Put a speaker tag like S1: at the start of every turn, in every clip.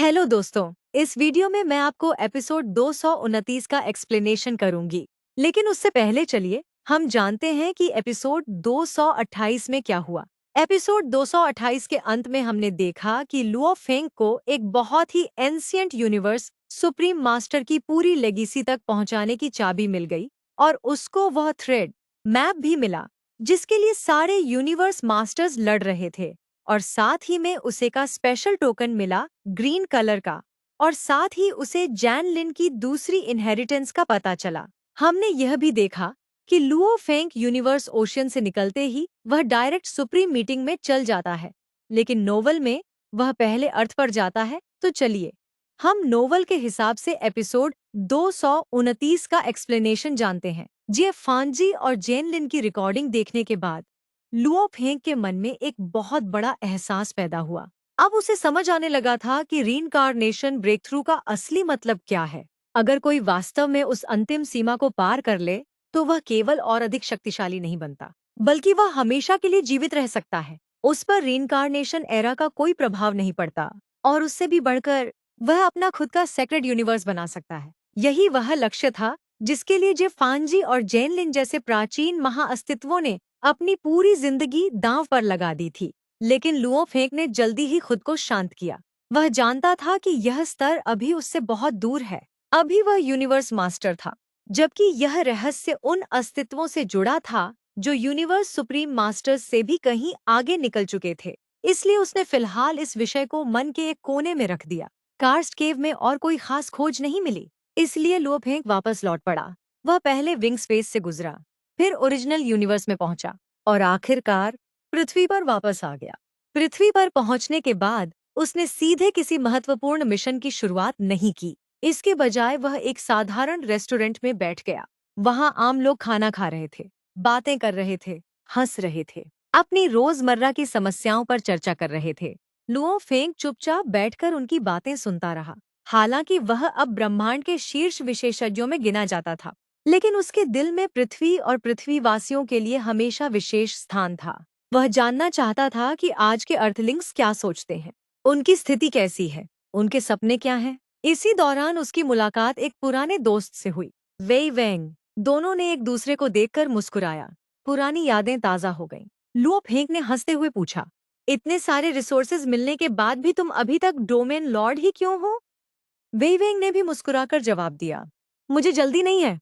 S1: Hello दोस्तों, इस video में मैं आपको एपिसोड 229 का एक्सप्लेनेशन करूंगी। लेकिन उससे पहले चलिए हम जानते हैं कि एपिसोड 228 में क्या हुआ। एपिसोड 228 के अंत में हमने देखा कि लुओ फेंग को एक बहुत ही एंशियंट यूनिवर्स सुप्रीम मास्टर की पूरी लेगेसी तक पहुंचाने की चाबी मिल गई और उसको वह थ्रेड मैप भी मिला जिसके लिए सारे यूनिवर्स मास्टर्स लड़ रहे थे। और साथ ही में उसे का स्पेशल टोकन मिला ग्रीन कलर का। और साथ ही उसे जैन लिन की दूसरी इनहेरिटेंस का पता चला। हमने यह भी देखा कि लुओ फेंग यूनिवर्स ओशियन से निकलते ही वह डायरेक्ट सुप्रीम मीटिंग में चल जाता है, लेकिन नोवेल में वह पहले अर्थ पर जाता है। तो चलिए हम नोवेल के हिसाब से एपिसोड 229 का एक्सप्लेनेशन जानते हैं। जे फांजी और जेन लिन की रिकॉर्डिंग देखने के बाद लुओ फेंग के मन में एक बहुत बड़ा एहसास पैदा हुआ। अब उसे समझ आने लगा था कि रीइंकार्नेशन ब्रेकथ्रू का असली मतलब क्या है। अगर कोई वास्तव में उस अंतिम सीमा को पार कर ले तो वह केवल और अधिक शक्तिशाली नहीं बनता, बल्कि वह हमेशा के लिए जीवित रह सकता है। उस पर रीइंकार्नेशन एरा का कोई प्रभाव नहीं पड़ता और उससे भी बढ़कर वह अपना खुद का सेक्रेड यूनिवर्स बना सकता है। यही वह लक्ष्य था जिसके लिए जे फांजी और जेनलिन जैसे प्राचीन महाअस्तित्वों ने अपनी पूरी जिंदगी दांव पर लगा दी थी। लेकिन लुओ फेंग ने जल्दी ही खुद को शांत किया। वह जानता था कि यह स्तर अभी उससे बहुत दूर है। अभी वह यूनिवर्स मास्टर था, जबकि यह रहस्य उन अस्तित्वों से जुड़ा था जो यूनिवर्स सुप्रीम मास्टर्स से भी कहीं आगे निकल चुके थे। इसलिए उसने फिलहाल इस विषय को मन के एक कोने में रख दिया। कार्स्ट केव में और कोई खास खोज नहीं मिली, इसलिए लुओ फेंग वापस लौट पड़ा। वह पहले विंग स्पेस से गुजरा, फिर ओरिजिनल यूनिवर्स में पहुंचा और आखिरकार पृथ्वी पर वापस आ गया। पृथ्वी पर पहुंचने के बाद उसने सीधे किसी महत्वपूर्ण मिशन की शुरुआत नहीं की। इसके बजाय वह एक साधारण रेस्टोरेंट में बैठ गया। वहां आम लोग खाना खा रहे थे, बातें कर रहे थे, हंस रहे थे, अपनी रोजमर्रा की समस्याओं पर चर्चा कर रहे थे। लुओ फेंग चुपचाप बैठकर उनकी बातें सुनता रहा। हालांकि वह अब ब्रह्मांड के शीर्ष विशेषज्ञों में गिना जाता था, लेकिन उसके दिल में पृथ्वी और पृथ्वीवासियों के लिए हमेशा विशेष स्थान था। वह जानना चाहता था कि आज के अर्थलिंग्स क्या सोचते हैं, उनकी स्थिति कैसी है, उनके सपने क्या हैं। इसी दौरान उसकी मुलाकात एक पुराने दोस्त से हुई, वेई वेंग। दोनों ने एक दूसरे को देखकर मुस्कुराया। पुरानी यादें ताजा हो गईं। लुओ फेंग ने हंसते हुए पूछा, इतने सारे रिसोर्सेज मिलने के बाद भी तुम अभी तक डोमेन लॉर्ड ही क्यों हो? वेई वेंग ने भी मुस्कुराकर जवाब दिया, मुझे जल्दी नहीं है,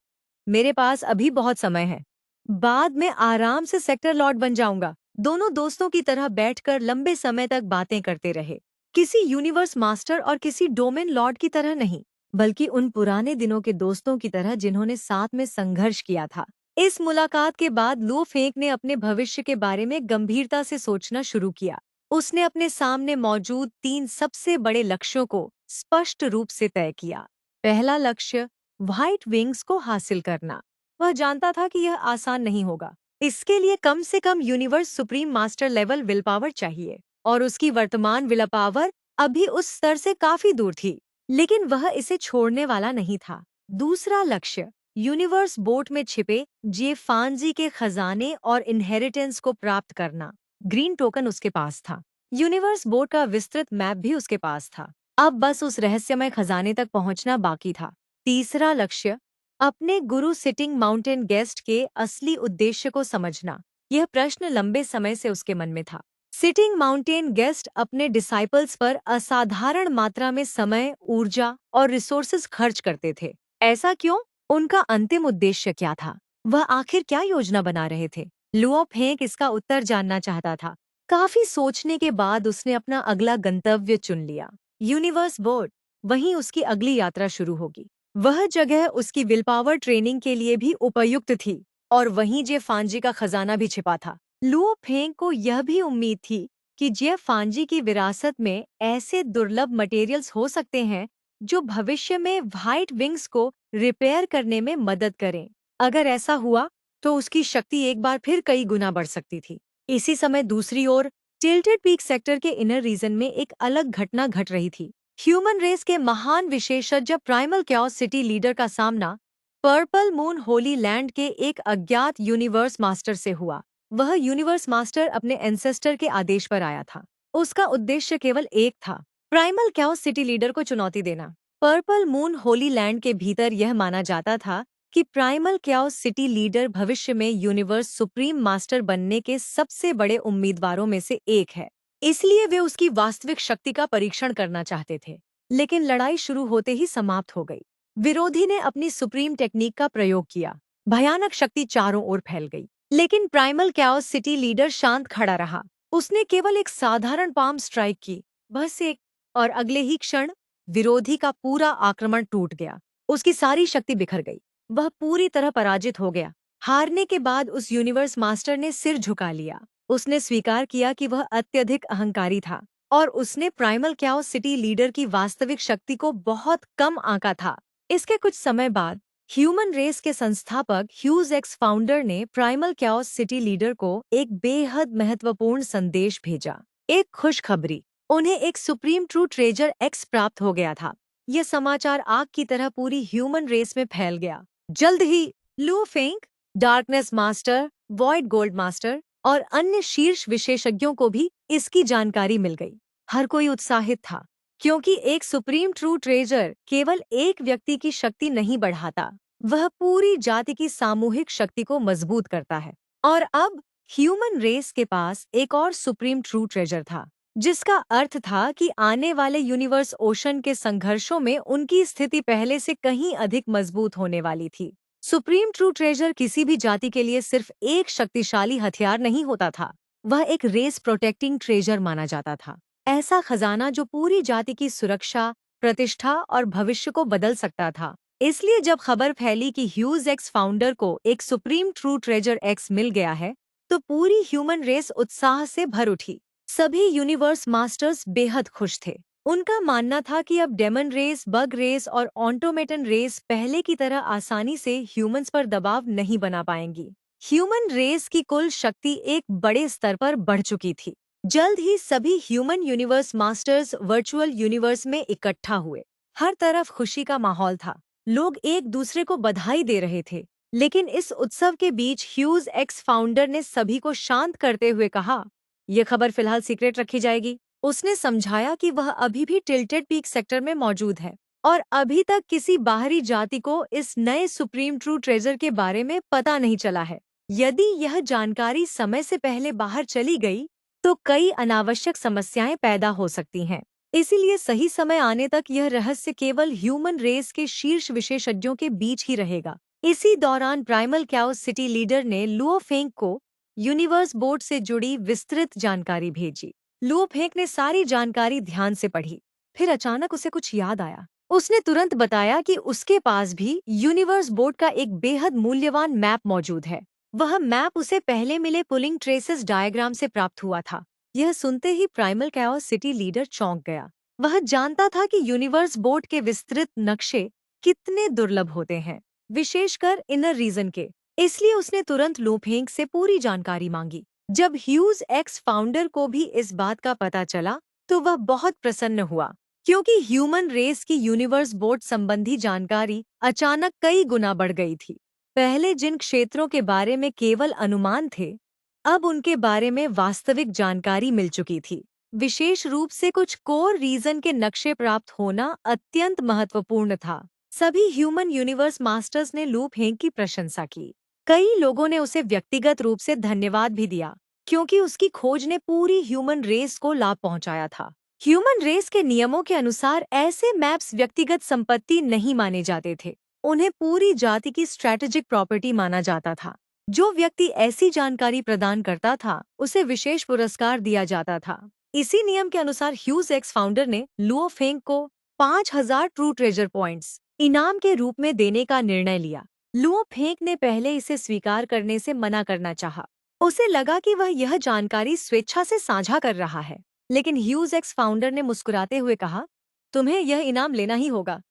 S1: मेरे पास अभी बहुत समय है। बाद में आराम से सेक्टर लॉर्ड बन जाऊंगा। दोनों दोस्तों की तरह बैठकर लंबे समय तक बातें करते रहे। किसी यूनिवर्स मास्टर और किसी डोमेन लॉर्ड की तरह नहीं, बल्कि उन पुराने दिनों के दोस्तों की तरह जिन्होंने साथ में संघर्ष किया था। इस मुलाकात के बाद लुओ फेंग ने अपने भविष्य के बारे में गंभीरता से सोचना शुरू किया। उसने अपने सामने मौजूद 3 सबसे बड़े लक्ष्यों को स्पष्ट रूप से तय किया। पहला लक्ष्य व्हाइट विंग्स को हासिल करना। वह जानता था कि यह आसान नहीं होगा। इसके लिए कम से कम universe supreme master level will power चाहिए और उसकी वर्तमान विल पावर अभी उस स्तर से काफी दूर थी, लेकिन वह इसे छोड़ने वाला नहीं था। दूसरा लक्ष्य यूनिवर्स बोट में छिपे जे फांजी के खजाने और इनहेरिटेंस को प्राप्त करना। ग्रीन टोकन उसके पास था। यूनिवर्स बोट का विस्तृत मैप भी उसके पास था। अब बस उस रहस्यमय खजाने तक पहुंचना बाकी था। तीसरा लक्ष्य अपने गुरु सिटिंग माउंटेन गेस्ट के असली उद्देश्य को समझना। यह प्रश्न लंबे समय से उसके मन में था। सिटिंग माउंटेन गेस्ट अपने डिसाइपल्स पर असाधारण मात्रा में समय, ऊर्जा और रिसोर्सेज खर्च करते थे। ऐसा क्यों? उनका अंतिम उद्देश्य क्या था? वह आखिर क्या योजना बना रहे थे? लुओ फेंग इसका उत्तर जानना चाहता था। काफी सोचने के बाद उसने अपना अगला गंतव्य चुन लिया, यूनिवर्स बोर्ड। वहीं उसकी अगली यात्रा शुरू होगी। वह जगह उसकी विल पावर ट्रेनिंग के लिए भी उपयुक्त थी और वहीं जे फांजी का खजाना भी छिपा था। लुओ फेंग को यह भी उम्मीद थी कि जे फांजी की विरासत में ऐसे दुर्लभ मटेरियल्स हो सकते हैं जो भविष्य में व्हाइट विंग्स को रिपेयर करने में मदद करें। अगर ऐसा हुआ तो उसकी शक्ति एक बार फिर कई गुना बढ़ सकती थी। इसी समय दूसरी ओर टिल्टेड पीक सेक्टर के इनर रीजन में एक अलग घटना घट रही थी। ह्यूमन रेस के महान विशेषज्ञ प्राइमल कैओस सिटी लीडर का सामना पर्पल मून होली लैंड के एक अज्ञात यूनिवर्स मास्टर से हुआ। वह यूनिवर्स मास्टर अपने एंसेस्टर के आदेश पर आया था। उसका उद्देश्य केवल एक था, प्राइमल कैओस सिटी लीडर को चुनौती देना। पर्पल मून होली लैंड के भीतर यह माना जाता था कि प्राइमल कैओस सिटी लीडर भविष्य में यूनिवर्स सुप्रीम मास्टर बनने के सबसे बड़े उम्मीदवारों में से एक है। इसलिए वे उसकी वास्तविक शक्ति का परीक्षण करना चाहते थे। लेकिन लड़ाई शुरू होते ही समाप्त हो गई। विरोधी ने अपनी सुप्रीम टेक्निक का प्रयोग किया। भयानक शक्ति चारों ओर फैल गई। लेकिन प्राइमल कैओस सिटी लीडर शांत खड़ा रहा। उसने केवल एक साधारण पाम स्ट्राइक की, बस एक, और अगले ही क्षण विरोधी का पूरा आक्रमण टूट गया। उसकी सारी शक्ति बिखर गई। वह पूरी तरह पराजित हो गया। हारने के बाद उस यूनिवर्स मास्टर ने सिर झुका लिया। उसने स्वीकार किया कि वह अत्यधिक अहंकारी था और उसने प्राइमल कैओस सिटी लीडर की वास्तविक शक्ति को बहुत कम आंका था। इसके कुछ समय बाद ह्यूमन रेस के संस्थापक ह्यूज एक्स फाउंडर ने प्राइमल कैओस सिटी लीडर को एक बेहद महत्वपूर्ण संदेश भेजा, एक खुशखबरी। उन्हें एक सुप्रीम ट्रू ट्रेजर एक्स प्राप्त हो गया था। यह समाचार आग की तरह पूरी ह्यूमन रेस में फैल गया। जल्द ही Lu Feng, darkness master, void gold master और अन्य शीर्ष विशेषज्ञों को भी इसकी जानकारी मिल गई। हर कोई उत्साहित था, क्योंकि एक सुप्रीम ट्रू ट्रेजर केवल एक व्यक्ति की शक्ति नहीं बढ़ाता, वह पूरी जाति की सामूहिक शक्ति को मजबूत करता है। और अब ह्यूमन रेस के पास एक और सुप्रीम ट्रू ट्रेजर था, जिसका अर्थ था कि आने वाले यूनिवर्स ओशन के संघर्षों में उनकी स्थिति पहले से कहीं अधिक मजबूत होने वाली थी। सुप्रीम ट्रू ट्रेजर किसी भी जाति के लिए सिर्फ एक शक्तिशाली हथियार नहीं होता था, वह एक रेस प्रोटेक्टिंग ट्रेजर माना जाता था। ऐसा खजाना जो पूरी जाति की सुरक्षा, प्रतिष्ठा और भविष्य को बदल सकता था। इसलिए जब खबर फैली कि ह्यूज एक्स फाउंडर को एक सुप्रीम ट्रू ट्रेजर एक्स मिल गया है, तो पूरी ह्यूमन रेस उत्साह से भर उठी। सभी यूनिवर्स मास्टर्स बेहद खुश थे। उनका मानना था कि अब डेमन रेस, बग रेस और ऑटोमेटन रेस पहले की तरह आसानी से ह्यूमंस पर दबाव नहीं बना पाएंगी। ह्यूमन रेस की कुल शक्ति एक बड़े स्तर पर बढ़ चुकी थी। जल्द ही सभी human universe masters virtual universe में इकट्ठा हुए। हर तरफ खुशी का माहौल था। लोग एक दूसरे को बधाई दे रहे थे। लेकिन इस उत्सव के बीच ह्यूज एक्स फाउंडर ने सभी को शांत करते हुए कहा, ये खबर फिलहाल सीक्रेट रखी जाएगी। उसने समझाया कि वह अभी भी टिल्टेड पीक सेक्टर में मौजूद है और अभी तक किसी बाहरी जाति को इस नए सुप्रीम ट्रू ट्रेजर के बारे में पता नहीं चला है। यदि यह जानकारी समय से पहले बाहर चली गई, तो कई अनावश्यक समस्याएं पैदा हो सकती हैं। इसीलिए सही समय आने तक यह रहस्य केवल ह्यूमन रेस के शीर्ष विशेषज्ञों के बीच ही रहेगा। इसी दौरान प्राइमल कैओस सिटी लीडर ने लुओ फेंग को यूनिवर्स बोर्ड से जुड़ी विस्तृत जानकारी भेजी। लुओ फेंग ने सारी जानकारी ध्यान से पढ़ी। फिर अचानक उसे कुछ याद आया। उसने तुरंत बताया कि उसके पास भी यूनिवर्स बोर्ड का एक बेहद मूल्यवान मैप मौजूद है। वह मैप उसे पहले मिले पुलिंग ट्रेसेस डायग्राम से प्राप्त हुआ था। यह सुनते ही प्राइमल कैओस सिटी लीडर चौंक गया। वह जानता था कि यूनिवर्स बोर्ड के विस्तृत नक्शे कितने दुर्लभ होते हैं, विशेषकर इनर रीजन के। इसलिए उसने तुरंत लू फेंग से पूरी जानकारी मांगी। जब ह्यूज एक्स फाउंडर को भी इस बात का पता चला, तो वह बहुत प्रसन्न हुआ, क्योंकि ह्यूमन रेस की यूनिवर्स बोर्ड संबंधी जानकारी अचानक कई गुना बढ़ गई थी। पहले जिन क्षेत्रों के बारे में केवल अनुमान थे, अब उनके बारे में वास्तविक जानकारी मिल चुकी थी। विशेष रूप से कुछ कोर रीजन के नक्शे प्राप्त होना अत्यंत महत्वपूर्ण था। सभी ह्यूमन यूनिवर्स मास्टर्स ने लू फेंग की प्रशंसा की। कई लोगों ने उसे व्यक्तिगत रूप से धन्यवाद भी दिया, क्योंकि उसकी खोज ने पूरी ह्यूमन रेस को लाभ पहुंचाया था। ह्यूमन रेस के नियमों के अनुसार ऐसे मैप्स व्यक्तिगत संपत्ति नहीं माने जाते थे। उन्हें पूरी जाति की स्ट्रैटेजिक प्रॉपर्टी माना जाता था। जो व्यक्ति ऐसी जानकारी प्रदान करता था, उसे विशेष पुरस्कार दिया जाता था। इसी नियम के अनुसार ह्यूज एक्स फाउंडर ने लुओ फेंग को 5000 ट्रू ट्रेजर पॉइंट्स इनाम के रूप में देने का निर्णय लिया। लुओ फेंग ने पहले इसे स्वीकार करने से मना करना चाहा। उसे लगा कि वह यह जानकारी स्वेच्छा से साझा कर रहा है। लेकिन ह्यूज एक्स फाउंडर ने मुस्कुराते हुए कहा, तुम्हें यह इनाम लेना ही होगा।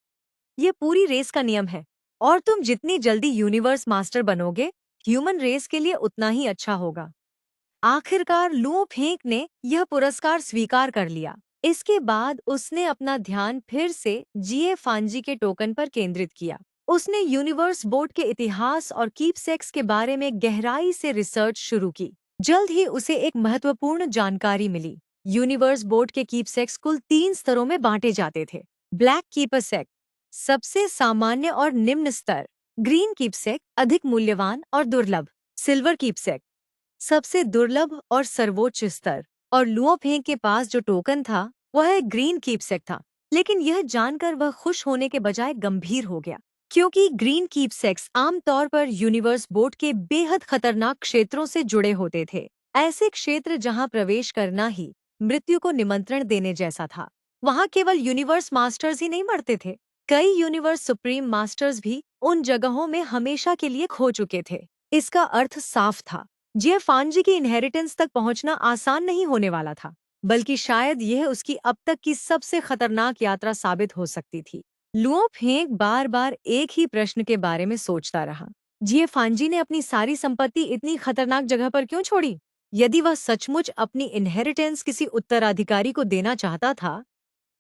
S1: यह पूरी रेस का नियम है, और तुम जितनी जल्दी यूनिवर्स मास्टर बनोगे, ह्यूमन रेस के लिए उतना ही अच्छा होगा। आखिरकार लुओ फेंग ने यह पुरस्कार स्वीकार कर लिया। इसके बाद उसने अपना ध्यान फिर से जीए फांजी के टोकन पर केंद्रित किया। उसने यूनिवर्स बोर्ड के इतिहास और कीपसेक्स के बारे में गहराई से रिसर्च शुरू की। जल्द ही उसे एक महत्वपूर्ण जानकारी मिली। यूनिवर्स बोर्ड के कीपसेक्स कुल 3 स्तरों में बांटे जाते थे। ब्लैक कीपसेक सबसे सामान्य और निम्न स्तर, ग्रीन कीपसेक अधिक मूल्यवान और दुर्लभ, सिल्वर कीपसेक सबसे दुर्लभ और सर्वोच्च स्तर, और लुओ फेंग के पास जो टोकन था वह एक ग्रीन कीपसेक था। लेकिन यह जानकर वह खुश होने के बजाय गंभीर हो गया, क्योंकि ग्रीन कीपसेक्स आमतौर पर यूनिवर्स बोर्ड के बेहद खतरनाक क्षेत्रों से जुड़े होते थे। ऐसे क्षेत्र जहां प्रवेश करना ही मृत्यु को निमंत्रण देने जैसा था। वहां केवल यूनिवर्स मास्टर्स ही नहीं मरते थे, कई यूनिवर्स सुप्रीम मास्टर्स भी उन जगहों में हमेशा के लिए खो चुके थे। इसका अर्थ साफ था, जियफांजी की इनहेरिटेंस तक पहुंचना आसान नहीं होने वाला था, बल्कि शायद यह उसकी अब तक की सबसे खतरनाक यात्रा साबित हो सकती थी। लुओ फेंग बार बार एक ही प्रश्न के बारे में सोचता रहा। जियफांजी ने अपनी सारी संपत्ति इतनी खतरनाक जगह पर क्यों छोड़ी? यदि वह सचमुच अपनी इनहेरिटेंस किसी उत्तराधिकारी को देना चाहता था,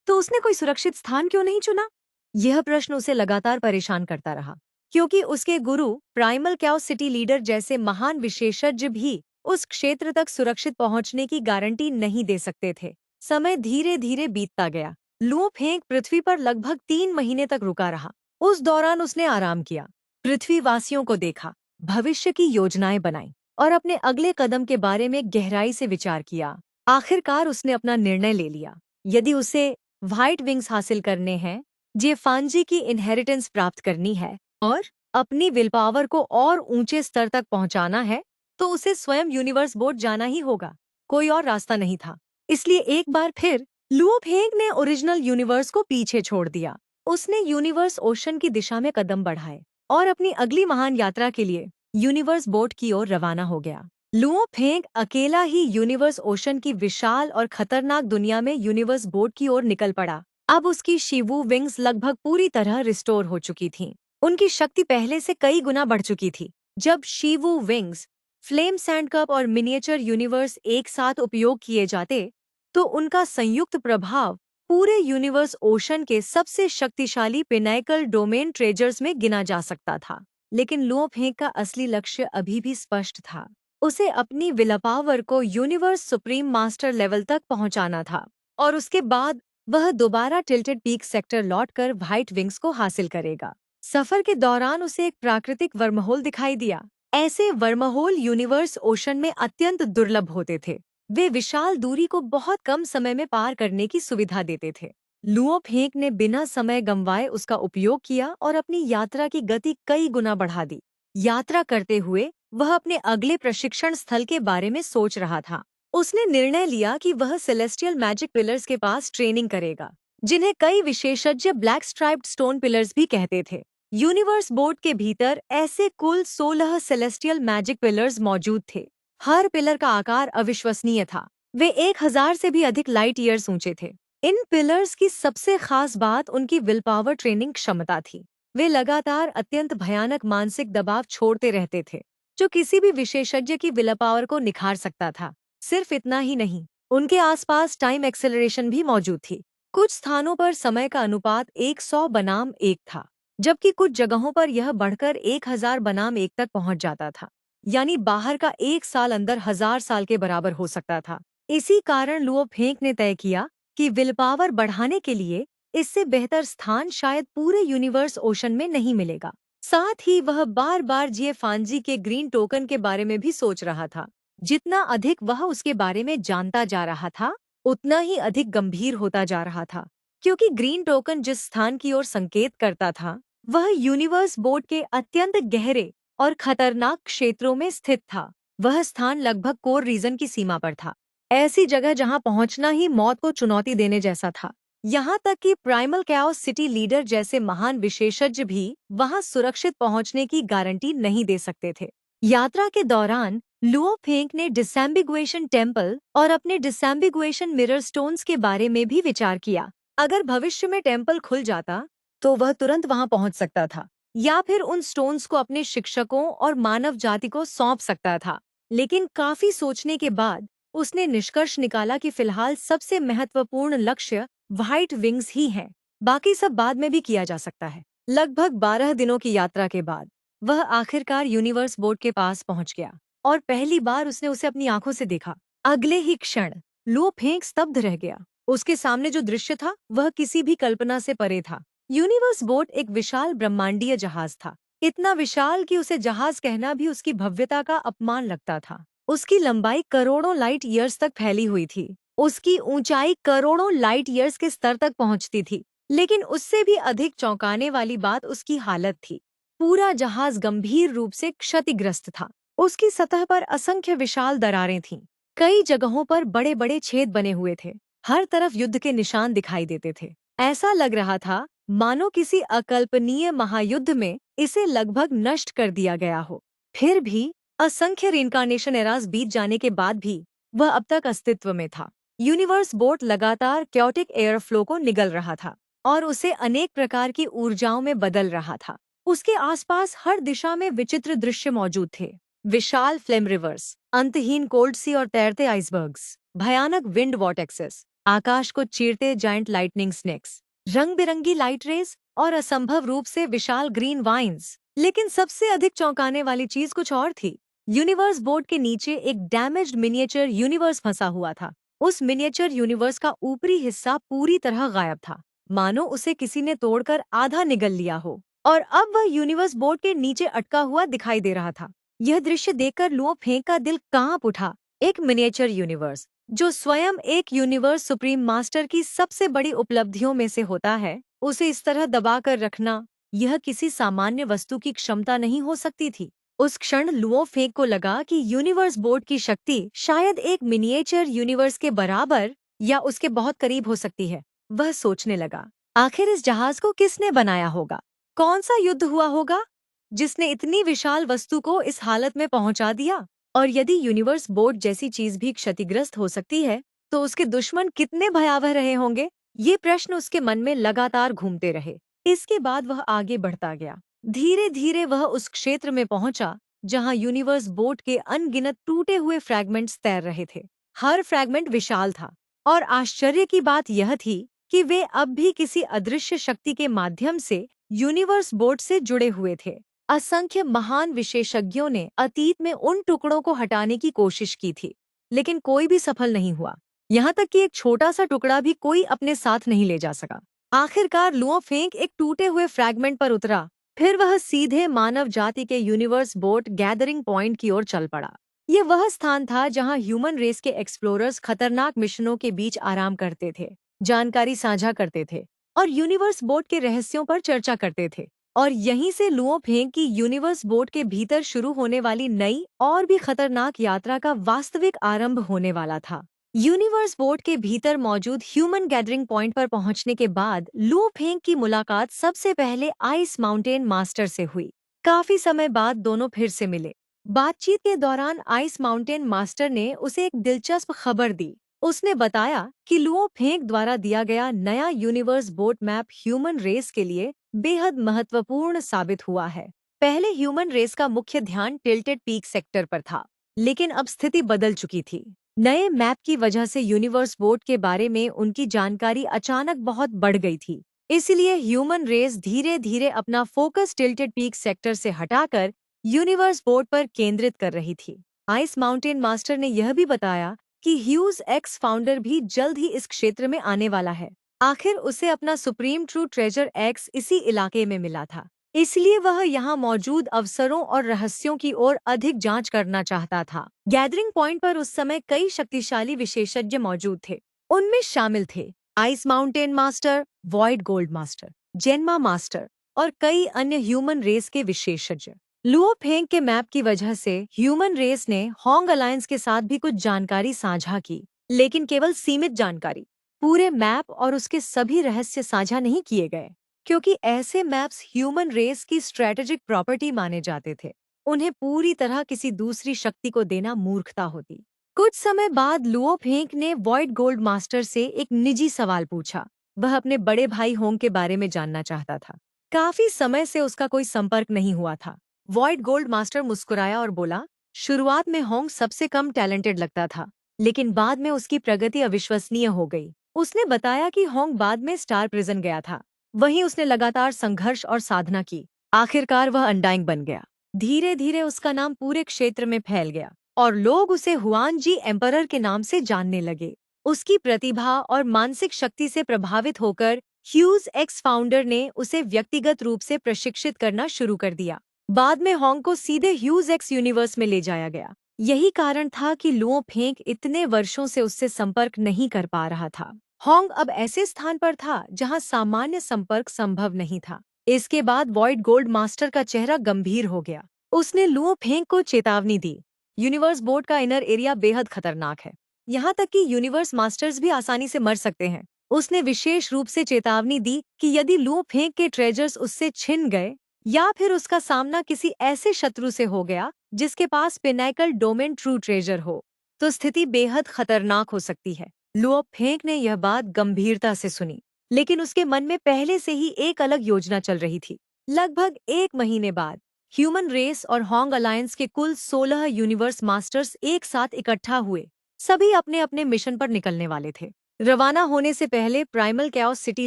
S1: तो उसने कोई सुरक्षित स्थान क्यों नहीं चुना? यह प्रश्न उसे लगातार परेशान करता रहा, क्योंकि उसके गुरु प्राइमल कैओस सिटी लीडर जैसे महान विशेषज्ञ भी उस क्षेत्र तक सुरक्षित पहुंचने की गारंटी नहीं दे सकते थे। समय धीरे धीरे बीतता गया। लुओ फेंग पृथ्वी पर लगभग 3 महीने तक रुका रहा। उस दौरान उसने आराम किया, पृथ्वीवासियों को देखा, भविष्य की योजनाएं बनाई और अपने अगले कदम के बारे में गहराई से विचार किया। आखिरकार उसने अपना निर्णय ले लिया। यदि उसे व्हाइट विंग्स हासिल करने हैं, जेफांजी की इनहेरिटेंस प्राप्त करनी है और अपनी विल पावर को और ऊंचे स्तर तक पहुंचाना है, तो उसे स्वयं यूनिवर्स बोर्ड जाना ही होगा। कोई और रास्ता नहीं था। इसलिए एक बार फिर लुओ फेंग ने ओरिजिनल यूनिवर्स को पीछे छोड़ दिया। उसने यूनिवर्स ओशन की दिशा में कदम बढ़ाए और अपनी अगली महान यात्रा के लिए यूनिवर्स बोर्ड की ओर रवाना हो गया। लुओ फेंग अकेला ही यूनिवर्स ओशन की विशाल और खतरनाक दुनिया में यूनिवर्स बोर्ड की ओर निकल पड़ा। अब उसकी शिवू विंग्स लगभग पूरी तरह रिस्टोर हो चुकी थीं। उनकी शक्ति पहले से कई गुना बढ़ चुकी थी। जब शिवू विंग्स, फ्लेम सैंडकप और मिनिएचर यूनिवर्स एक साथ उपयोग किए जाते, तो उनका संयुक्त प्रभाव पूरे यूनिवर्स ओशन के सबसे शक्तिशाली पिनैकल डोमेन ट्रेजर्स में गिना जा सकता था। लेकिन लुओ फेंग का असली लक्ष्य अभी भी स्पष्ट था। उसे अपनी विल पावर को यूनिवर्स सुप्रीम मास्टर लेवल तक पहुंचाना था, और उसके बाद वह दोबारा टिल्टेड पीक सेक्टर लौटकर व्हाइट विंग्स को हासिल करेगा। सफर के दौरान उसे एक प्राकृतिक वर्महोल दिखाई दिया। ऐसे वर्महोल यूनिवर्स ओशन में अत्यंत दुर्लभ होते थे। वे विशाल दूरी को बहुत कम समय में पार करने की सुविधा देते थे। लुओ फेंग ने बिना समय गंवाए उसका उपयोग किया और अपनी यात्रा की गति कई गुना बढ़ा दी। यात्रा करते हुए वह अपने अगले प्रशिक्षण स्थल के बारे में सोच रहा था। उसने निर्णय लिया कि वह सेलेस्टियल मैजिक पिलर्स के पास ट्रेनिंग करेगा, जिन्हें कई विशेषज्ञ ब्लैक स्ट्राइप्ड स्टोन पिलर्स भी कहते थे। यूनिवर्स बोर्ड के भीतर ऐसे कुल 16 सेलेस्टियल मैजिक पिलर्स मौजूद थे। हर पिलर का आकार अविश्वसनीय था। वे 1000 से भी अधिक लाइट ईयर्स ऊंचे थे। इन पिलर्स की सबसे खास बात उनकी विल पावर ट्रेनिंग क्षमता थी। वे लगातार अत्यंत भयानक मानसिक दबाव छोड़ते रहते थे, जो किसी भी विशेषज्ञ की विल पावर को निखार सकता था। सिर्फ इतना ही नहीं, उनके आसपास टाइम एक्सेलरेशन भी मौजूद थी। कुछ स्थानों पर समय का अनुपात 100 बनाम 1 था, जबकि कुछ जगहों पर यह बढ़कर 1000 बनाम 1 तक पहुंच जाता था। यानी बाहर का 1 साल अंदर 1000 साल के बराबर हो सकता था। इसी कारण लुओ फेंग ने तय किया कि विल पावर बढ़ाने के लिए इससे बेहतर स्थान शायद पूरे यूनिवर्स ओशन में नहीं मिलेगा। साथ ही वह बार बार जियफांजी के ग्रीन टोकन के बारे में भी सोच रहा था। जितना अधिक वह उसके बारे में जानता जा रहा था, उतना ही अधिक गंभीर होता जा रहा था, क्योंकि ग्रीन टोकन जिस स्थान की ओर संकेत करता था, वह यूनिवर्स बोर्ड के अत्यंत गहरे और खतरनाक क्षेत्रों में स्थित था। वह स्थान लगभग कोर रीजन की सीमा पर था, ऐसी जगह जहां पहुंचना ही मौत को चुनौती देने जैसा था। यहाँ तक कि प्राइमल कैओस सिटी लीडर जैसे महान विशेषज्ञ भी वहां सुरक्षित पहुंचने की गारंटी नहीं दे सकते थे। यात्रा के दौरान लुओ फेंग ने डिसैम्बिगुएशन टेम्पल और अपने डिसैम्बिगुएशन मिरर स्टोन्स के बारे में भी विचार किया। अगर भविष्य में टेम्पल खुल जाता, तो वह तुरंत वहां पहुंच सकता था, या फिर उन स्टोन्स को अपने शिक्षकों और मानव जाति को सौंप सकता था। लेकिन काफी सोचने के बाद उसने निष्कर्ष निकाला कि फिलहाल सबसे महत्वपूर्ण लक्ष्य व्हाइट विंग्स ही हैं। बाकी सब बाद में भी किया जा सकता है। लगभग 12 दिनों की यात्रा के बाद वह आखिरकार यूनिवर्स बोर्ड के पास पहुंच गया, और पहली बार उसने उसे अपनी आंखों से देखा। अगले ही क्षण लुओ फेंग स्तब्ध रह गया। उसके सामने जो दृश्य था वह किसी भी कल्पना से परे था। यूनिवर्स बोट एक विशाल ब्रह्मांडीय जहाज था, इतना विशाल कि उसे जहाज कहना भी उसकी भव्यता का अपमान लगता था। उसकी लंबाई करोड़ों लाइट ईयर्स तक फैली हुई थी। उसकी ऊंचाई करोड़ों लाइट ईयर्स के स्तर तक पहुंचती थी। लेकिन उससे भी अधिक चौंकाने वाली बात उसकी हालत थी। पूरा जहाज गंभीर रूप से क्षतिग्रस्त था। उसकी सतह पर असंख्य विशाल दरारें थीं। कई जगहों पर बड़े बड़े छेद बने हुए थे। हर तरफ युद्ध के निशान दिखाई देते थे। ऐसा लग रहा था मानो किसी अकल्पनीय महायुद्ध में इसे लगभग नष्ट कर दिया गया हो। फिर भी असंख्य रिइंकार्नेशन एराज बीत जाने के बाद भी वह अब तक अस्तित्व में था। यूनिवर्स बोट लगातार क्योटिक एयर फ्लो को निगल रहा था और उसे अनेक प्रकार की ऊर्जाओं में बदल रहा था। उसके आसपास हर दिशा में विचित्र दृश्य मौजूद थे। विशाल फ्लेम रिवर्स, अंतहीन कोल्ड सी और तैरते आइसबर्ग्स, भयानक विंड वॉर्टेक्सेस, आकाश को चीरते जायंट लाइटनिंग स्नेक्स, रंग बिरंगी लाइट रेज और असंभव रूप से विशाल ग्रीन वाइन्स। लेकिन सबसे अधिक चौंकाने वाली चीज कुछ और थी। यूनिवर्स बोर्ड के नीचे एक डैमेज्ड मिनिएचर यूनिवर्स फंसा हुआ था। उस मिनिएचर यूनिवर्स का ऊपरी हिस्सा पूरी तरह गायब था, मानो उसे किसी ने तोड़कर आधा निगल लिया हो और अब वह यूनिवर्स बोर्ड के नीचे अटका हुआ दिखाई दे रहा था। यह दृश्य देखकर लुओ फेंग का दिल कांप उठा। एक मिनिएचर यूनिवर्स जो स्वयं एक यूनिवर्स सुप्रीम मास्टर की सबसे बड़ी उपलब्धियों में से होता है, उसे इस तरह दबाकर रखना, यह किसी सामान्य वस्तु की क्षमता नहीं हो सकती थी। उस क्षण लुओ फेंग को लगा कि यूनिवर्स बोर्ड की शक्ति शायद एक मिनिएचर यूनिवर्स के बराबर या उसके बहुत करीब हो सकती है। वह सोचने लगा, आखिर इस जहाज को किसने बनाया होगा? कौन सा युद्ध हुआ होगा जिसने इतनी विशाल वस्तु को इस हालत में पहुंचा दिया? और यदि यूनिवर्स बोर्ड जैसी चीज भी क्षतिग्रस्त हो सकती है, तो उसके दुश्मन कितने भयावह रहे होंगे? ये प्रश्न उसके मन में लगातार घूमते रहे। इसके बाद वह आगे बढ़ता गया। धीरे धीरे वह उस क्षेत्र में पहुंचा जहां यूनिवर्स बोर्ड के अनगिनत टूटे हुए फ्रैगमेंट्स तैर रहे थे। हर फ्रैगमेंट विशाल था और आश्चर्य की बात यह थी कि वे अब भी किसी अदृश्य शक्ति के माध्यम से यूनिवर्स बोर्ड से जुड़े हुए थे। असंख्य महान विशेषज्ञों ने अतीत में उन टुकड़ों को हटाने की कोशिश की थी, लेकिन कोई भी सफल नहीं हुआ। यहाँ तक कि एक छोटा सा टुकड़ा भी कोई अपने साथ नहीं ले जा सका। आखिरकार लुओ फेंग एक टूटे हुए फ्रैगमेंट पर उतरा। फिर वह सीधे मानव जाति के यूनिवर्स बोट गैदरिंग पॉइंट की ओर चल पड़ा। ये वह स्थान था जहां ह्यूमन रेस के एक्सप्लोरर्स खतरनाक मिशनों के बीच आराम करते थे, जानकारी साझा करते थे और यूनिवर्स बोट के रहस्यों पर चर्चा करते थे। और यहीं से लुओ फेंग की यूनिवर्स बोट के भीतर शुरू होने वाली नई और भी खतरनाक यात्रा का वास्तविक आरंभ होने वाला था। यूनिवर्स बोट के भीतर मौजूद ह्यूमन गैदरिंग पॉइंट पर पहुंचने के बाद लुओ फेंग की मुलाकात सबसे पहले आइस माउंटेन मास्टर से हुई। काफी समय बाद दोनों फिर से मिले। बातचीत के दौरान आइस माउंटेन मास्टर ने उसे एक दिलचस्प खबर दी। उसने बताया कि लुओ फेंग द्वारा दिया गया नया यूनिवर्स बोट मैप ह्यूमन रेस के लिए बेहद महत्वपूर्ण साबित हुआ है। पहले ह्यूमन रेस का मुख्य ध्यान टिल्टेड पीक सेक्टर पर था, लेकिन अब स्थिति बदल चुकी थी। नए मैप की वजह से यूनिवर्स बोट के बारे में उनकी जानकारी अचानक बहुत बढ़ गई थी। इसलिए ह्यूमन रेस धीरे धीरे अपना फोकस टिल्टेड पीक सेक्टर से हटाकर यूनिवर्स बोट पर केंद्रित कर रही थी। आइस माउंटेन मास्टर ने यह भी बताया कि ह्यूज एक्स फाउंडर भी जल्द ही इस क्षेत्र में आने वाला है। आखिर उसे अपना सुप्रीम ट्रू ट्रेजर एक्स इसी इलाके में मिला था, इसलिए वह यहाँ मौजूद अवसरों और रहस्यों की ओर अधिक जांच करना चाहता था। गैदरिंग पॉइंट पर उस समय कई शक्तिशाली विशेषज्ञ मौजूद थे। उनमें शामिल थे ice mountain master, void gold master, Jenma master और कई अन्य ह्यूमन रेस के विशेषज्ञ। लुओ फेंग के मैप की वजह से ह्यूमन रेस ने होंग अलायंस के साथ भी कुछ जानकारी साझा की, लेकिन केवल सीमित जानकारी। पूरे मैप और उसके सभी रहस्य साझा नहीं किए गए, क्योंकि ऐसे मैप्स ह्यूमन रेस की स्ट्रैटेजिक प्रॉपर्टी माने जाते थे। उन्हें पूरी तरह किसी दूसरी शक्ति को देना मूर्खता होती। कुछ समय बाद लुओ फेंग ने वॉइड गोल्ड मास्टर से एक निजी सवाल पूछा। वह अपने बड़े भाई होंग के बारे में जानना चाहता था। काफी समय से उसका कोई संपर्क नहीं हुआ था। वॉइड गोल्ड मास्टर मुस्कुराया और बोला, शुरुआत में होंग सबसे कम टैलेंटेड लगता था, लेकिन बाद में उसकी प्रगति अविश्वसनीय हो गई। उसने बताया कि होंग बाद में स्टार प्रिजन गया था। वहीं उसने लगातार संघर्ष और साधना की। आखिरकार वह अनडाइंग बन गया। धीरे धीरे उसका नाम पूरे क्षेत्र में फैल गया और लोग उसे हुआन जी एम्परर के नाम से जानने लगे। उसकी प्रतिभा और मानसिक शक्ति से प्रभावित होकर ह्यूज एक्स फाउंडर ने उसे व्यक्तिगत रूप से प्रशिक्षित करना शुरू कर दिया। बाद में होंग को सीधे ह्यूज एक्स यूनिवर्स में ले जाया गया। यही कारण था कि लुओ फेंग इतने वर्षों से उससे संपर्क नहीं कर पा रहा था। होंग अब ऐसे स्थान पर था जहां सामान्य संपर्क संभव नहीं था। इसके बाद वॉइड गोल्ड मास्टर का चेहरा गंभीर हो गया। उसने लुओ फेंग को चेतावनी दी, यूनिवर्स बोर्ड का इनर एरिया बेहद खतरनाक है, यहाँ तक कि यूनिवर्स मास्टर्स भी आसानी से मर सकते हैं। उसने विशेष रूप से चेतावनी दी कि यदि लुओ फेंग के ट्रेजर्स उससे छिन गए या फिर उसका सामना किसी ऐसे शत्रु से हो गया जिसके पास पिनैकल डोमेन ट्रू ट्रेजर हो, तो स्थिति बेहद खतरनाक हो सकती है। लुओ फेंग ने यह बात गंभीरता से सुनी, लेकिन उसके मन में पहले से ही एक अलग योजना चल रही थी। लगभग 1 महीने बाद ह्यूमन रेस और होंग अलायंस के कुल 16 यूनिवर्स मास्टर्स एक साथ इकट्ठा हुए। सभी अपने अपने मिशन पर निकलने वाले थे। रवाना होने से पहले प्राइमल कैओस सिटी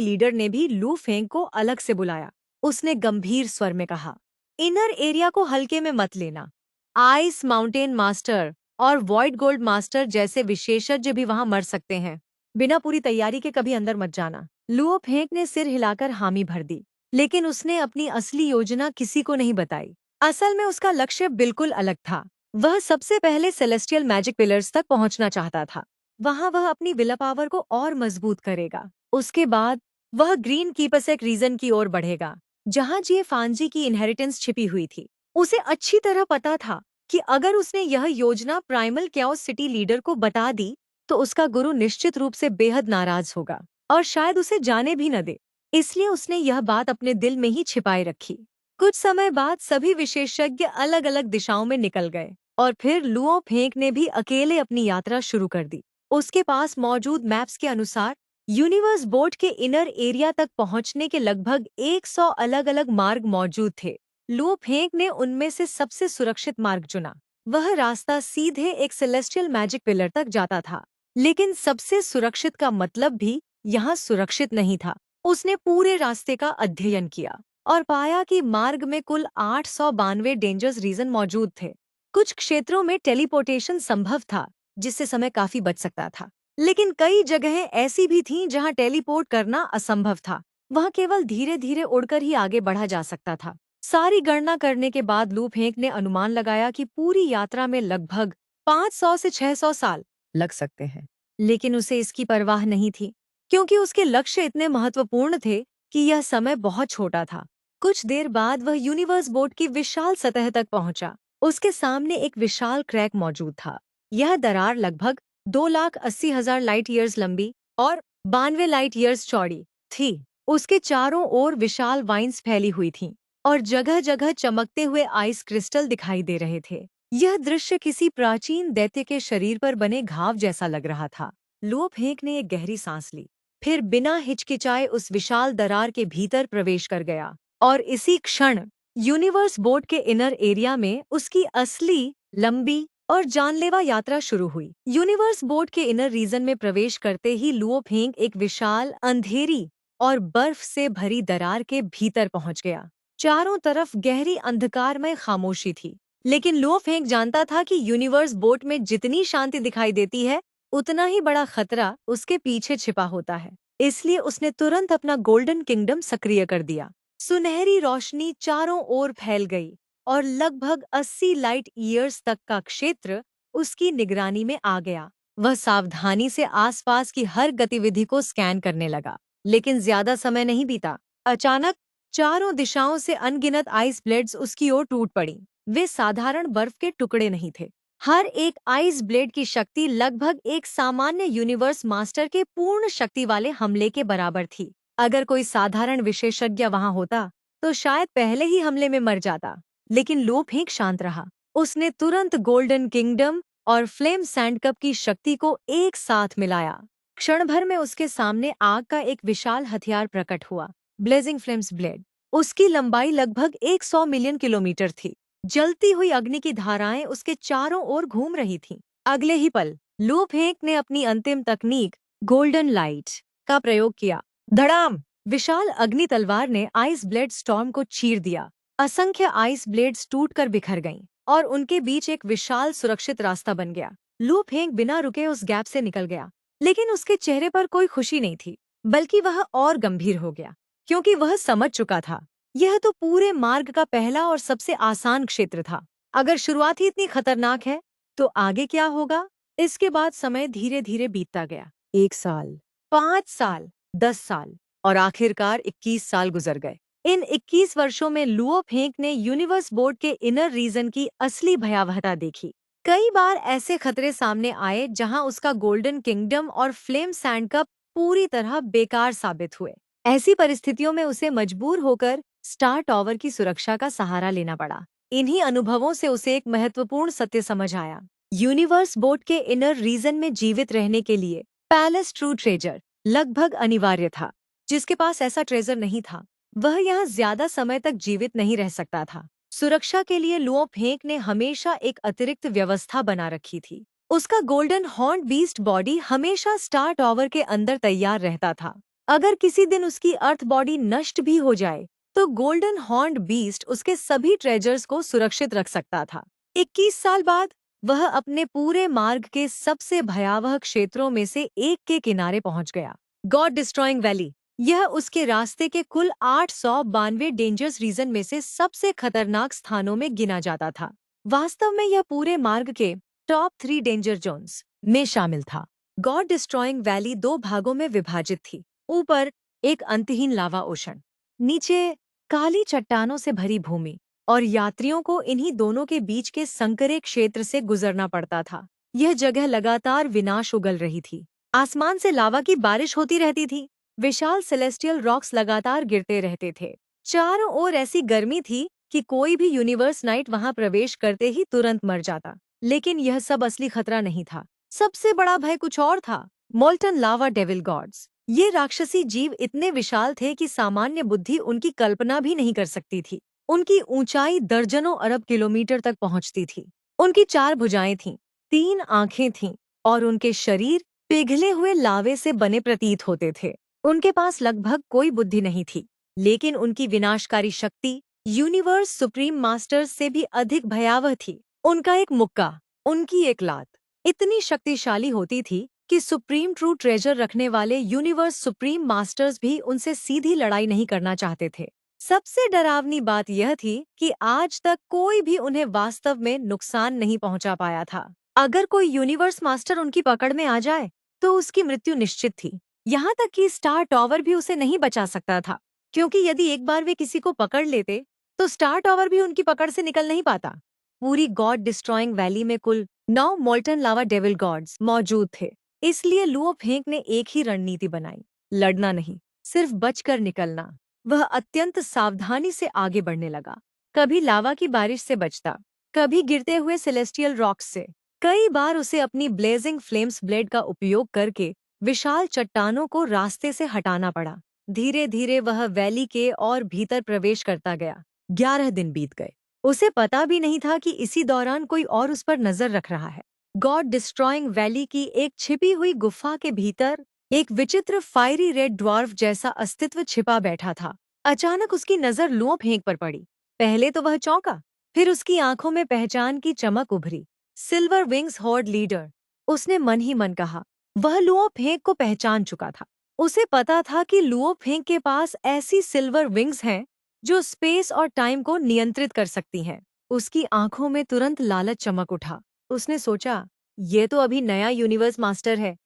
S1: लीडर ने भी लू फेंग को अलग से बुलाया। उसने गंभीर स्वर में कहा, इनर एरिया को हल्के में मत लेना। आइस माउंटेन मास्टर और वॉइड गोल्ड मास्टर जैसे विशेषज्ञ भी वहां मर सकते हैं। बिना पूरी तैयारी के कभी अंदर मत जाना। लुओ फेंग ने सिर हिलाकर हामी भर दी, लेकिन उसने अपनी असली योजना किसी को नहीं बताई। असल में उसका लक्ष्य बिल्कुल अलग था। वह सबसे पहले सेलेस्टियल मैजिक पिलर्स तक पहुंचना चाहता था। वहां वह अपनी विल पावर को और मजबूत करेगा। उसके बाद वह ग्रीन कीपसेक रीजन की ओर बढ़ेगा, जहां जिए फांजी की इनहेरिटेंस छिपी हुई थी। उसे अच्छी तरह पता था कि अगर उसने यह योजना प्राइमल कैओस सिटी लीडर को बता दी तो उसका गुरु निश्चित रूप से बेहद नाराज होगा और शायद उसे जाने भी न दे। इसलिए उसने यह बात अपने दिल में ही छिपाए रखी। कुछ समय बाद सभी विशेषज्ञ अलग अलग दिशाओं में निकल गए और फिर लुओ फेंग ने भी अकेले अपनी यात्रा शुरू कर दी। उसके पास मौजूद मैप्स के अनुसार यूनिवर्स बोर्ड के इनर एरिया तक पहुंचने के लगभग 100 अलग अलग मार्ग मौजूद थे। लुओ फेंग ने उनमें से सबसे सुरक्षित मार्ग चुना। वह रास्ता सीधे एक सेलेस्टियल मैजिक पिलर तक जाता था, लेकिन सबसे सुरक्षित का मतलब भी यहाँ सुरक्षित नहीं था। उसने पूरे रास्ते का अध्ययन किया और पाया कि मार्ग में कुल 892 डेंजर्स रीजन मौजूद थे। कुछ क्षेत्रों में टेलीपोर्टेशन संभव था, जिससे समय काफी बच सकता था, लेकिन कई जगहें ऐसी भी थीं जहां टेलीपोर्ट करना असंभव था। वहां केवल धीरे धीरे उड़कर ही आगे बढ़ा जा सकता था। सारी गणना करने के बाद लू फेंग ने अनुमान लगाया कि पूरी यात्रा में लगभग 500 से 600 साल लग सकते हैं, लेकिन उसे इसकी परवाह नहीं थी, क्योंकि उसके लक्ष्य इतने महत्वपूर्ण थे कि यह समय बहुत छोटा था। कुछ देर बाद वह यूनिवर्स बोर्ड की विशाल सतह तक पहुंचा। उसके सामने एक विशाल क्रैक मौजूद था। यह दरार लगभग 2,80,000 लाइट ईयर्स लंबी और 92 लाइट ईयर्स चौड़ी थी। उसके चारों ओर विशाल वाइन्स फैली हुई थीं और जगह जगह चमकते हुए आइस क्रिस्टल दिखाई दे रहे थे। यह दृश्य किसी प्राचीन दैत्य के शरीर पर बने घाव जैसा लग रहा था। लुओ फेंग ने एक गहरी सांस ली, फिर बिना हिचकिचाए उस विशाल दरार के भीतर प्रवेश कर गया और इसी क्षण यूनिवर्स बोर्ड के इनर एरिया में उसकी असली, लंबी और जानलेवा यात्रा शुरू हुई। यूनिवर्स बोर्ड के इनर रीजन में प्रवेश करते ही लुओ फेंग एक विशाल, अंधेरी और बर्फ से भरी दरार के भीतर पहुंच गया। चारों तरफ गहरी अंधकारमय खामोशी थी, लेकिन लुओ फेंग जानता था कि यूनिवर्स बोर्ड में जितनी शांति दिखाई देती है, उतना ही बड़ा खतरा उसके पीछे छिपा होता है। इसलिए उसने तुरंत अपना गोल्डन किंगडम सक्रिय कर दिया। सुनहरी रोशनी चारों ओर फैल गई और लगभग 80 लाइट ईयर्स तक का क्षेत्र उसकी निगरानी में आ गया। वह सावधानी से आसपास की हर गतिविधि को स्कैन करने लगा, लेकिन ज्यादा समय नहीं बीता। अचानक चारों दिशाओं से अनगिनत आइस ब्लेड्स उसकी ओर टूट पड़ी। वे साधारण बर्फ के टुकड़े नहीं थे। हर एक आइस ब्लेड की शक्ति लगभग एक सामान्य यूनिवर्स मास्टर के पूर्ण शक्ति वाले हमले के बराबर थी। अगर कोई साधारण विशेषज्ञ वहां होता तो शायद पहले ही हमले में मर जाता, लेकिन लुओ फेंग शांत रहा। उसने तुरंत गोल्डन किंगडम और फ्लेम सैंड कप की शक्ति को एक साथ मिलाया। क्षण भर में उसके सामने आग का एक विशाल हथियार प्रकट हुआ, ब्लेजिंग फ्लेम्स ब्लेड। उसकी लंबाई लगभग 100 मिलियन किलोमीटर थी। जलती हुई अग्नि की धाराएं उसके चारों ओर घूम रही थीं। अगले ही पल लुओ फेंग ने अपनी अंतिम तकनीक गोल्डन लाइट का प्रयोग किया। धड़ाम! विशाल अग्नि तलवार ने आइस ब्लेड स्टॉर्म को चीर दिया। असंख्य आइस ब्लेड्स टूटकर बिखर गईं और उनके बीच एक विशाल सुरक्षित रास्ता बन गया। लू फेंग बिना रुके उस गैप से निकल गया लेकिन उसके चेहरे पर कोई खुशी नहीं थी, बल्कि वह और गंभीर हो गया, क्योंकि वह समझ चुका था यह तो पूरे मार्ग का पहला और सबसे आसान क्षेत्र था। अगर शुरुआत ही इतनी खतरनाक है, तो आगे क्या होगा? इसके बाद समय धीरे धीरे बीतता गया। 1 साल, 5 साल, 10 साल और आखिरकार 21 साल गुजर गए। इन 21 वर्षों में लुओ फेंक ने यूनिवर्स बोर्ड के इनर रीजन की असली भयावहता देखी। कई बार ऐसे खतरे सामने आए जहां उसका गोल्डन किंगडम और फ्लेम सैंड कप पूरी तरह बेकार साबित हुए। ऐसी परिस्थितियों में उसे मजबूर होकर स्टार टॉवर की सुरक्षा का सहारा लेना पड़ा। इन्हीं अनुभवों से उसे एक महत्वपूर्ण सत्य समझ आया। यूनिवर्स बोर्ड के इनर रीजन में जीवित रहने के लिए पैलेस ट्रू ट्रेजर लगभग अनिवार्य था। जिसके पास ऐसा ट्रेजर नहीं था, वह यहाँ ज्यादा समय तक जीवित नहीं रह सकता था। सुरक्षा के लिए लुओ फेंक ने हमेशा एक अतिरिक्त व्यवस्था बना रखी थी। उसका गोल्डन हॉर्न बीस्ट बॉडी हमेशा स्टार टॉवर के अंदर तैयार रहता था। अगर किसी दिन उसकी अर्थ बॉडी नष्ट भी हो जाए, तो गोल्डन हॉर्न बीस्ट उसके सभी ट्रेजर्स को सुरक्षित रख सकता था। 21 साल बाद वह अपने पूरे मार्ग के सबसे भयावह क्षेत्रों में से एक के किनारे पहुंच गया, गॉड डिस्ट्रॉइंग वैली। यह उसके रास्ते के कुल 892 डेंजर्स रीजन में से सबसे खतरनाक स्थानों में गिना जाता था। वास्तव में यह पूरे मार्ग के टॉप 3 डेंजर जोन्स में शामिल था। गॉड डिस्ट्रॉइंग वैली 2 भागों में विभाजित थी। ऊपर एक अंतहीन लावा ओशन, नीचे काली चट्टानों से भरी भूमि, और यात्रियों को इन्हीं दोनों के बीच के संकरे क्षेत्र से गुजरना पड़ता था। यह जगह लगातार विनाश उगल रही थी। आसमान से लावा की बारिश होती रहती थी। विशाल सेलेस्टियल रॉक्स लगातार गिरते रहते थे। चारों ओर ऐसी गर्मी थी कि कोई भी यूनिवर्स नाइट वहां प्रवेश करते ही तुरंत मर जाता। लेकिन यह सब असली खतरा नहीं था। सबसे बड़ा भय कुछ और था, मोल्टन लावा डेविल गॉड्स। ये राक्षसी जीव इतने विशाल थे कि सामान्य बुद्धि उनकी कल्पना भी नहीं कर सकती थी। उनकी ऊंचाई दर्जनों अरब किलोमीटर तक पहुंचती थी। उनकी 4 भुजाएं थीं, 3 आंखें थीं और उनके शरीर पिघले हुए लावे से बने प्रतीत होते थे। उनके पास लगभग कोई बुद्धि नहीं थी, लेकिन उनकी विनाशकारी शक्ति यूनिवर्स सुप्रीम मास्टर्स से भी अधिक भयावह थी। उनका एक मुक्का, उनकी एक लात इतनी शक्तिशाली होती थी कि सुप्रीम ट्रू ट्रेजर रखने वाले यूनिवर्स सुप्रीम मास्टर्स भी उनसे सीधी लड़ाई नहीं करना चाहते थे। सबसे डरावनी बात यह थी कि आज तक कोई भी उन्हें वास्तव में नुकसान नहीं पहुंचा पाया था। अगर कोई यूनिवर्स मास्टर उनकी पकड़ में आ जाए, तो उसकी मृत्यु निश्चित थी। यहाँ तक कि स्टार टॉवर भी उसे नहीं बचा सकता था, क्योंकि यदि एक बार वे किसी को पकड़ लेते, तो स्टार टॉवर भी उनकी पकड़ से निकल नहीं पाता। पूरी गॉड डिस्ट्रॉइंग वैली में कुल 9 मोल्टन लावा डेविल गॉड्स मौजूद थे। इसलिए लुओ फेंक ने एक ही रणनीति बनाई, लड़ना नहीं, सिर्फ बचकर निकलना। वह अत्यंत सावधानी से आगे बढ़ने लगा, कभी लावा की बारिश से बचता, कभी गिरते हुए सेलेस्टियल रॉक्स से। कई बार उसे अपनी ब्लेजिंग फ्लेम्स ब्लेड का उपयोग करके विशाल चट्टानों को रास्ते से हटाना पड़ा। धीरे धीरे वह वैली के और भीतर प्रवेश करता गया। 11 दिन बीत गए। उसे पता भी नहीं था कि इसी दौरान कोई और उस पर नजर रख रहा है। गॉड डिस्ट्रॉइंग वैली की एक छिपी हुई गुफा के भीतर एक विचित्र फायरी रेड ड्वार्फ जैसा अस्तित्व छिपा बैठा था। अचानक उसकी नजर लुओ फेंक पर पड़ी। पहले तो वह चौंका, फिर उसकी आंखों में पहचान की चमक उभरी। सिल्वर विंग्स हॉर्ड लीडर, उसने मन ही मन कहा। वह लुओ फेंक को पहचान चुका था। उसे पता था कि लुओ फेंक के पास ऐसी सिल्वर विंग्स हैं जो स्पेस और टाइम को नियंत्रित कर सकती हैं। उसकी आंखों में तुरंत लालच चमक उठा। उसने सोचा, ये तो अभी नया यूनिवर्स मास्टर है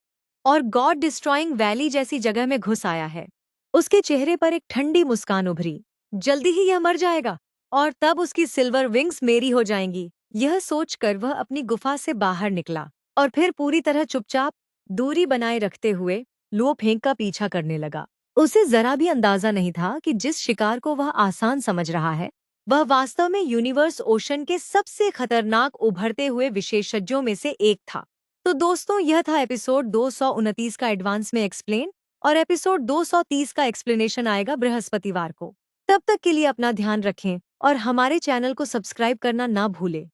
S1: और गॉड डिस्ट्रॉइंग वैली जैसी जगह में घुस आया है। उसके चेहरे पर एक ठंडी मुस्कान उभरी। जल्दी ही यह मर जाएगा और तब उसकी सिल्वर विंग्स मेरी हो जाएंगी। यह सोचकर वह अपनी गुफा से बाहर निकला और फिर पूरी तरह चुपचाप दूरी बनाए रखते हुए लुओ फेंक का पीछा करने लगा। उसे जरा भी अंदाजा नहीं था कि जिस शिकार को वह आसान समझ रहा है, वह वास्तव में यूनिवर्स ओशन के सबसे खतरनाक उभरते हुए विशेषज्ञों में से एक था। तो दोस्तों, यह था एपिसोड 229 का एडवांस में एक्सप्लेन, और एपिसोड 230 का एक्सप्लेनेशन आएगा बृहस्पतिवार को। तब तक के लिए अपना ध्यान रखें और हमारे चैनल को सब्सक्राइब करना ना भूलें।